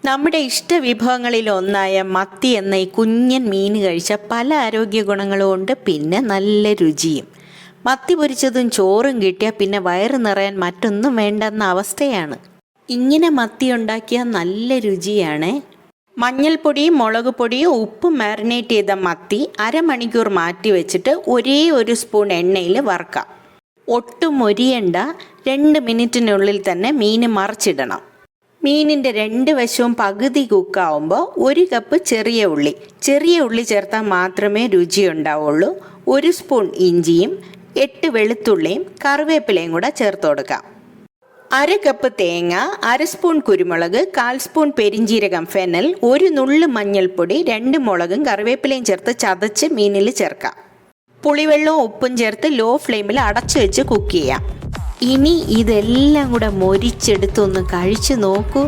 നമ്മുടെ ഇഷ്ടവിഭവങ്ങളിൽ ഒന്നായ മത്തി എന്ന ഈ കുഞ്ഞൻ മീൻ കഴിച്ച പല ആരോഗ്യ ഗുണങ്ങളും ഉണ്ട്, പിന്നെ നല്ല രുചിയും. മത്തി പൊരിച്ചതും ചോറും കിട്ടിയാൽ പിന്നെ വയറ് നിറയാൻ മറ്റൊന്നും വേണ്ടെന്ന അവസ്ഥയാണ്. ഇങ്ങനെ മത്തി ഉണ്ടാക്കിയാൽ നല്ല രുചിയാണ്. മഞ്ഞൾപ്പൊടിയും മുളക് പൊടിയും ഉപ്പും മാരിനേറ്റ് ചെയ്ത മത്തി അരമണിക്കൂർ മാറ്റി വെച്ചിട്ട് ഒരേ ഒരു സ്പൂൺ എണ്ണയിൽ വറുക്കാം. ഒട്ടും മൊരിയണ്ട, 2 മിനിറ്റിനുള്ളിൽ തന്നെ മീൻ മറിച്ചിടണം. മീനിൻ്റെ 2 വശവും പകുതി കുക്കാവുമ്പോൾ 1 കപ്പ് ചെറിയ ഉള്ളി ചേർത്താൽ മാത്രമേ രുചി ഉണ്ടാവുള്ളൂ. 1 സ്പൂൺ ഇഞ്ചിയും 8 വെളുത്തുള്ളിയും കറിവേപ്പിലയും കൂടെ ചേർത്ത് കൊടുക്കാം. 1/2 കപ്പ് തേങ്ങ, 1/2 സ്പൂൺ കുരുമുളക്, 1/4 സ്പൂൺ പെരിഞ്ജീരകം ഫെനൽ, 1 നുള്ള് മഞ്ഞൾപ്പൊടി, 2 മുളകും കറിവേപ്പിലയും ചേർത്ത് ചതച്ച് മീനിൽ ചേർക്കാം. പുളിവെള്ളവും ഉപ്പും ചേർത്ത് ലോ ഫ്ലെയിമിൽ അടച്ചു വെച്ച് കുക്ക് ചെയ്യാം. ഇനി ഇതെല്ലാം കൂടെ മൊരിച്ചെടുത്തൊന്ന് കഴിച്ചു നോക്കൂ.